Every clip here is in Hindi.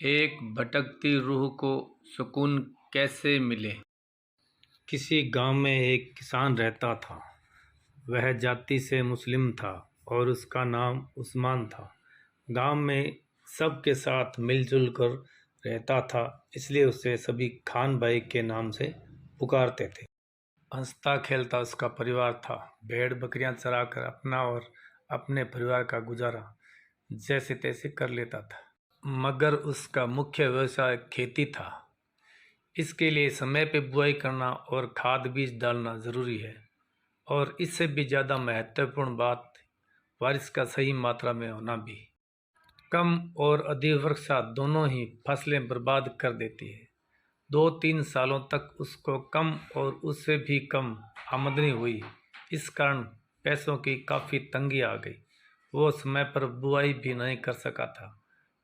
एक भटकती रूह को सुकून कैसे मिले। किसी गांव में एक किसान रहता था। वह जाति से मुस्लिम था और उसका नाम उस्मान था। गांव में सबके साथ मिलजुल कर रहता था, इसलिए उसे सभी खान भाई के नाम से पुकारते थे। हंसता खेलता उसका परिवार था। भेड़ बकरियां चराकर अपना और अपने परिवार का गुजारा जैसे तैसे कर लेता था, मगर उसका मुख्य व्यवसाय खेती था। इसके लिए समय पे बुआई करना और खाद बीज डालना ज़रूरी है, और इससे भी ज़्यादा महत्वपूर्ण बात बारिश का सही मात्रा में होना भी। कम और अधिक वर्षा दोनों ही फसलें बर्बाद कर देती है। 2-3 सालों तक उसको कम और उससे भी कम आमदनी हुई। इस कारण पैसों की काफ़ी तंगी आ गई। वो समय पर बुआई भी नहीं कर सका था।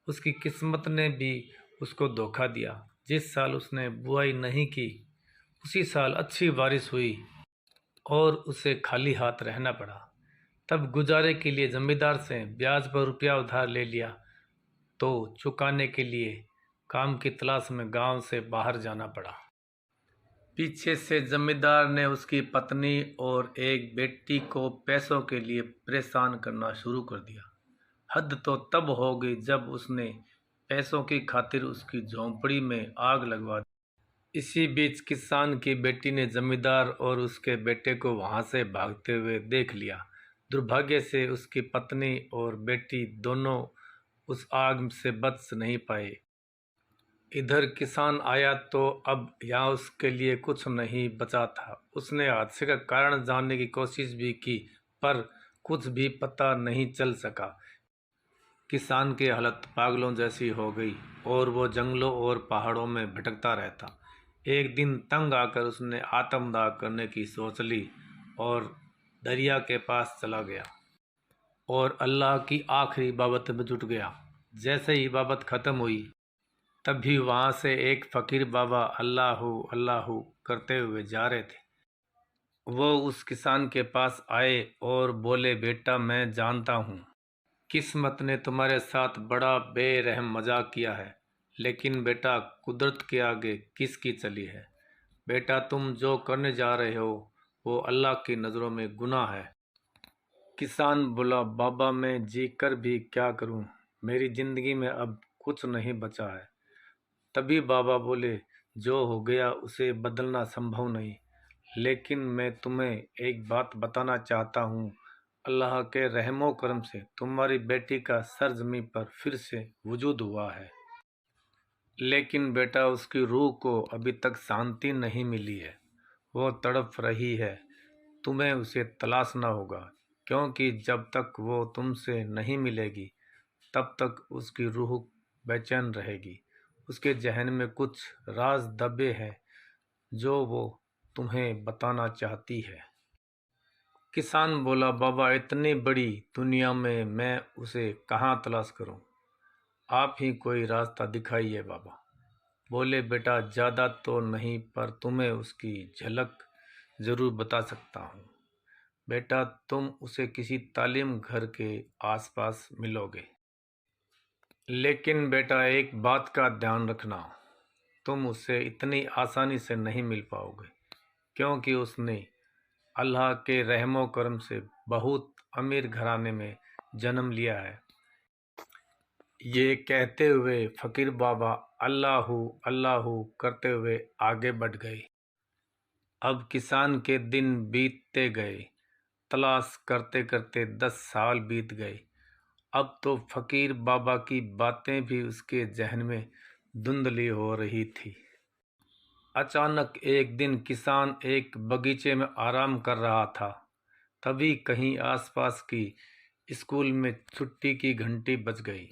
उसकी किस्मत ने भी उसको धोखा दिया। जिस साल उसने बुआई नहीं की, उसी साल अच्छी बारिश हुई और उसे खाली हाथ रहना पड़ा। तब गुजारे के लिए जमींदार से ब्याज पर रुपया उधार ले लिया, तो चुकाने के लिए काम की तलाश में गांव से बाहर जाना पड़ा। पीछे से जमींदार ने उसकी पत्नी और एक बेटी को पैसों के लिए परेशान करना शुरू कर दिया। हद तो तब हो गई जब उसने पैसों की खातिर उसकी झोंपड़ी में आग लगवा दी। इसी बीच किसान की बेटी ने जमींदार और उसके बेटे को वहां से भागते हुए देख लिया। दुर्भाग्य से उसकी पत्नी और बेटी दोनों उस आग से बच नहीं पाए। इधर किसान आया तो अब यहाँ उसके लिए कुछ नहीं बचा था। उसने हादसे का कारण जानने की कोशिश भी की, पर कुछ भी पता नहीं चल सका। किसान की हालत पागलों जैसी हो गई और वो जंगलों और पहाड़ों में भटकता रहता। एक दिन तंग आकर उसने आत्मदाह करने की सोच ली और दरिया के पास चला गया और अल्लाह की आखिरी इबादत में जुट गया। जैसे ही इबादत खत्म हुई, तभी वहां से एक फकीर बाबा अल्लाहू अल्लाहू करते हुए जा रहे थे। वो उस किसान के पास आए और बोले, बेटा मैं जानता हूँ किस्मत ने तुम्हारे साथ बड़ा बेरहम मजाक किया है, लेकिन बेटा कुदरत के आगे किसकी चली है। बेटा तुम जो करने जा रहे हो वो अल्लाह की नज़रों में गुनाह है। किसान बोला, बाबा मैं जी कर भी क्या करूं, मेरी ज़िंदगी में अब कुछ नहीं बचा है। तभी बाबा बोले, जो हो गया उसे बदलना संभव नहीं, लेकिन मैं तुम्हें एक बात बताना चाहता हूँ। अल्लाह के रहमो करम से तुम्हारी बेटी का सर ज़मीं पर फिर से वजूद हुआ है, लेकिन बेटा उसकी रूह को अभी तक शांति नहीं मिली है। वो तड़प रही है। तुम्हें उसे तलाशना होगा, क्योंकि जब तक वो तुमसे नहीं मिलेगी तब तक उसकी रूह बेचैन रहेगी। उसके जहन में कुछ राज दबे हैं जो वो तुम्हें बताना चाहती है। किसान बोला, बाबा इतनी बड़ी दुनिया में मैं उसे कहाँ तलाश करूं? आप ही कोई रास्ता दिखाइए बाबा। बोले, बेटा ज़्यादा तो नहीं, पर तुम्हें उसकी झलक ज़रूर बता सकता हूँ। बेटा तुम उसे किसी तालीम घर के आसपास मिलोगे, लेकिन बेटा एक बात का ध्यान रखना, तुम उससे इतनी आसानी से नहीं मिल पाओगे, क्योंकि उसने अल्लाह के रहमो करम से बहुत अमीर घराने में जन्म लिया है। ये कहते हुए फकीर बाबा अल्लाहू अल्लाहू करते हुए आगे बढ़ गए। अब किसान के दिन बीतते गए। तलाश करते करते 10 साल बीत गए। अब तो फकीर बाबा की बातें भी उसके जहन में धुंधली हो रही थी। अचानक एक दिन किसान एक बगीचे में आराम कर रहा था। तभी कहीं आसपास की स्कूल में छुट्टी की घंटी बज गई।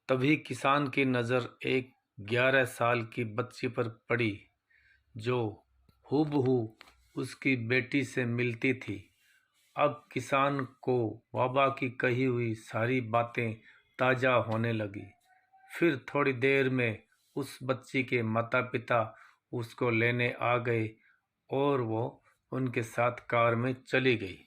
तभी किसान की नज़र एक 11 साल की बच्ची पर पड़ी, जो हूबहू उसकी बेटी से मिलती थी। अब किसान को बाबा की कही हुई सारी बातें ताज़ा होने लगी। फिर थोड़ी देर में उस बच्ची के माता पिता उसको लेने आ गए और वो उनके साथ कार में चली गई।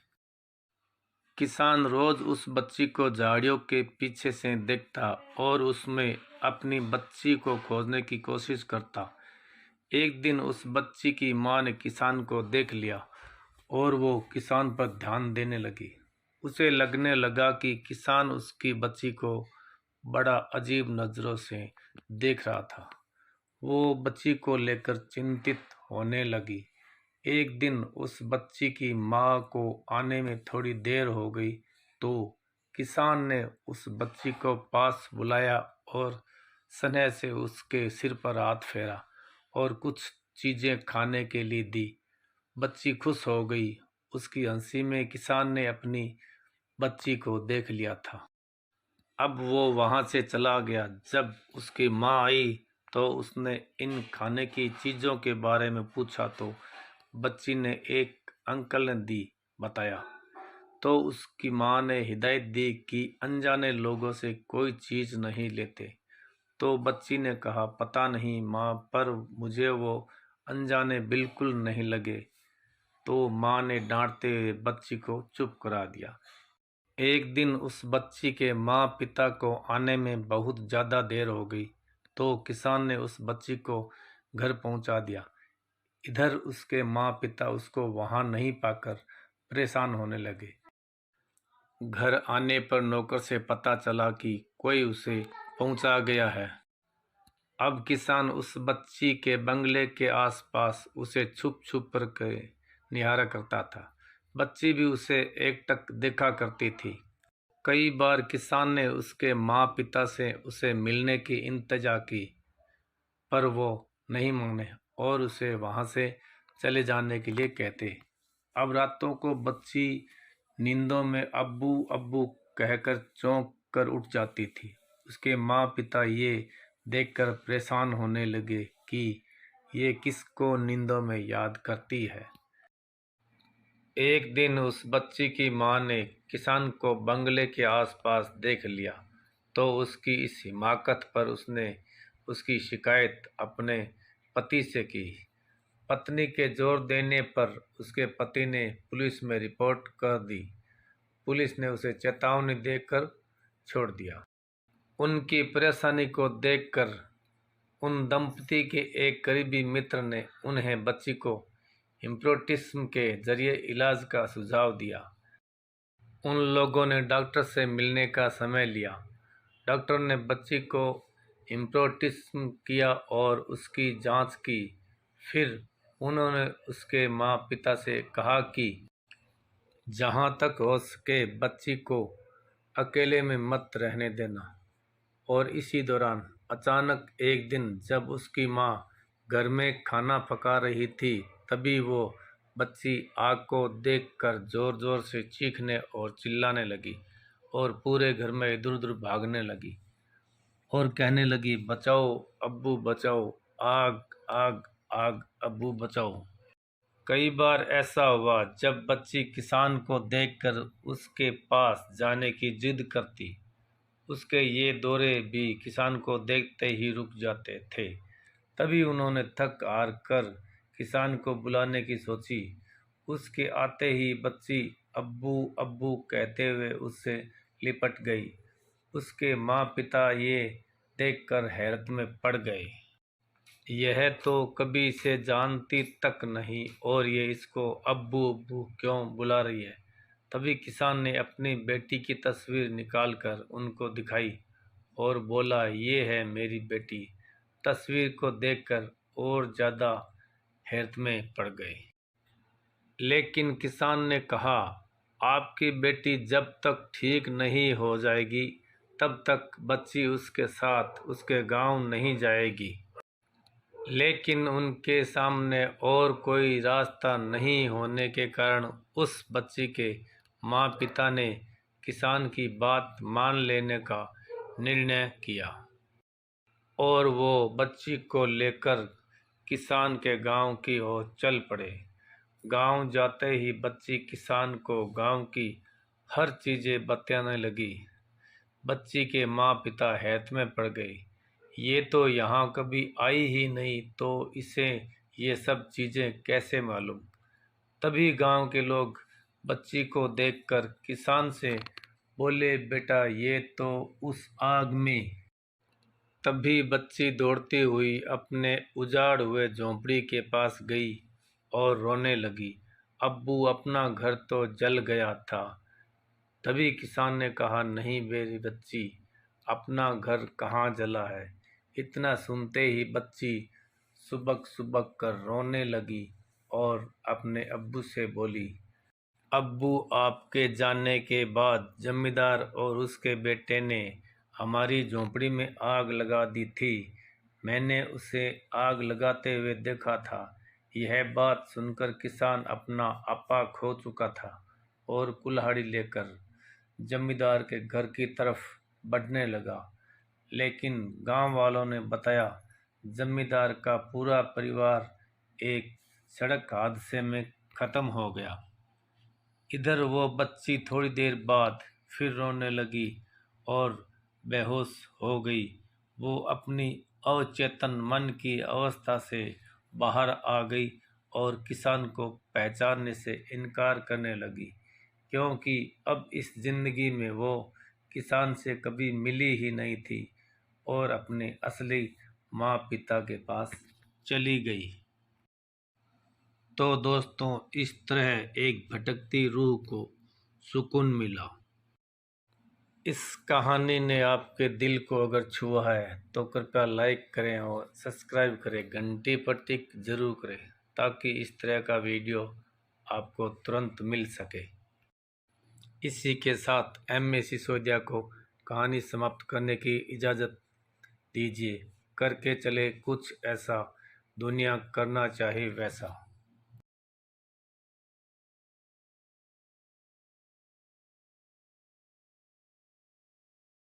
किसान रोज उस बच्ची को झाड़ियों के पीछे से देखता और उसमें अपनी बच्ची को खोजने की कोशिश करता। एक दिन उस बच्ची की माँ ने किसान को देख लिया और वो किसान पर ध्यान देने लगी। उसे लगने लगा कि किसान उसकी बच्ची को बड़ा अजीब नज़रों से देख रहा था। वो बच्ची को लेकर चिंतित होने लगी। एक दिन उस बच्ची की माँ को आने में थोड़ी देर हो गई तो किसान ने उस बच्ची को पास बुलाया और स्नेह से उसके सिर पर हाथ फेरा और कुछ चीज़ें खाने के लिए दी। बच्ची खुश हो गई। उसकी हंसी में किसान ने अपनी बच्ची को देख लिया था। अब वो वहाँ से चला गया। जब उसकी माँ आई तो उसने इन खाने की चीज़ों के बारे में पूछा तो बच्ची ने एक अंकल ने दी बताया। तो उसकी माँ ने हिदायत दी कि अनजाने लोगों से कोई चीज़ नहीं लेते। तो बच्ची ने कहा, पता नहीं माँ, पर मुझे वो अनजाने बिल्कुल नहीं लगे। तो माँ ने डांटते हुए बच्ची को चुप करा दिया। एक दिन उस बच्ची के माँ पिता को आने में बहुत ज़्यादा देर हो गई तो किसान ने उस बच्ची को घर पहुंचा दिया। इधर उसके माँ पिता उसको वहां नहीं पाकर परेशान होने लगे। घर आने पर नौकर से पता चला कि कोई उसे पहुंचा गया है। अब किसान उस बच्ची के बंगले के आसपास उसे छुप छुप कर के निहारा करता था। बच्ची भी उसे एकटक देखा करती थी। कई बार किसान ने उसके माँ पिता से उसे मिलने की इंतजा की, पर वो नहीं माने और उसे वहाँ से चले जाने के लिए कहते। अब रातों को बच्ची नींदों में अब्बू अब्बू कहकर चौंक कर उठ जाती थी। उसके माँ पिता ये देखकर परेशान होने लगे कि ये किसको नींदों में याद करती है। एक दिन उस बच्ची की माँ ने किसान को बंगले के आसपास देख लिया तो उसकी इस हिमाकत पर उसने उसकी शिकायत अपने पति से की। पत्नी के जोर देने पर उसके पति ने पुलिस में रिपोर्ट कर दी। पुलिस ने उसे चेतावनी देकर छोड़ दिया। उनकी परेशानी को देखकर उन दंपति के एक करीबी मित्र ने उन्हें बच्ची को हिप्नोटिज्म के जरिए इलाज का सुझाव दिया। उन लोगों ने डॉक्टर से मिलने का समय लिया। डॉक्टर ने बच्ची को हिप्नोटिज्म किया और उसकी जांच की। फिर उन्होंने उसके माँ पिता से कहा कि जहाँ तक हो सके बच्ची को अकेले में मत रहने देना। और इसी दौरान अचानक एक दिन जब उसकी माँ घर में खाना पका रही थी तभी वो बच्ची आग को देखकर जोर जोर से चीखने और चिल्लाने लगी और पूरे घर में इधर उधर भागने लगी और कहने लगी, बचाओ अब्बू बचाओ, आग आग आग, अब्बू बचाओ। कई बार ऐसा हुआ जब बच्ची किसान को देखकर उसके पास जाने की जिद करती। उसके ये दौरे भी किसान को देखते ही रुक जाते थे। तभी उन्होंने थक हार कर किसान को बुलाने की सोची। उसके आते ही बच्ची अब्बू अब्बू कहते हुए उससे लिपट गई। उसके माँ पिता ये देखकर हैरत में पड़ गए। यह तो कभी इसे जानती तक नहीं और ये इसको अब्बू अब्बू क्यों बुला रही है। तभी किसान ने अपनी बेटी की तस्वीर निकालकर उनको दिखाई और बोला, ये है मेरी बेटी। तस्वीर को देखकर और ज़्यादा हैरत में पड़ गए। लेकिन किसान ने कहा, आपकी बेटी जब तक ठीक नहीं हो जाएगी तब तक बच्ची उसके साथ उसके गांव नहीं जाएगी। लेकिन उनके सामने और कोई रास्ता नहीं होने के कारण उस बच्ची के माँ पिता ने किसान की बात मान लेने का निर्णय किया और वो बच्ची को लेकर किसान के गांव की ओर चल पड़े। गांव जाते ही बच्ची किसान को गांव की हर चीज़ें बताने लगी। बच्ची के माँ पिता हैरत में पड़ गए। ये तो यहाँ कभी आई ही नहीं तो इसे ये सब चीज़ें कैसे मालूम। तभी गांव के लोग बच्ची को देखकर किसान से बोले, बेटा ये तो उस आग में। तभी बच्ची दौड़ती हुई अपने उजाड़ हुए झोंपड़ी के पास गई और रोने लगी। अब्बू, अपना घर तो जल गया था। तभी किसान ने कहा, नहीं मेरी बच्ची, अपना घर कहाँ जला है। इतना सुनते ही बच्ची सुबक सुबक कर रोने लगी और अपने अब्बू से बोली, अब्बू, आपके जाने के बाद जमींदार और उसके बेटे ने हमारी झोंपड़ी में आग लगा दी थी। मैंने उसे आग लगाते हुए देखा था। यह बात सुनकर किसान अपना आपा खो चुका था और कुल्हाड़ी लेकर जमींदार के घर की तरफ बढ़ने लगा। लेकिन गांव वालों ने बताया, जमींदार का पूरा परिवार एक सड़क हादसे में खत्म हो गया। इधर वो बच्ची थोड़ी देर बाद फिर रोने लगी और बेहोश हो गई। वो अपनी अवचेतन मन की अवस्था से बाहर आ गई और किसान को पहचानने से इनकार करने लगी, क्योंकि अब इस जिंदगी में वो किसान से कभी मिली ही नहीं थी और अपने असली माँ पिता के पास चली गई। तो दोस्तों, इस तरह एक भटकती रूह को सुकून मिला। इस कहानी ने आपके दिल को अगर छुआ है तो कृपया लाइक करें और सब्सक्राइब करें, घंटी पर टिक जरूर करें ताकि इस तरह का वीडियो आपको तुरंत मिल सके। इसी के साथ एम.ए. सिसोदिया को कहानी समाप्त करने की इजाज़त दीजिए। करके चले कुछ ऐसा, दुनिया करना चाहे वैसा।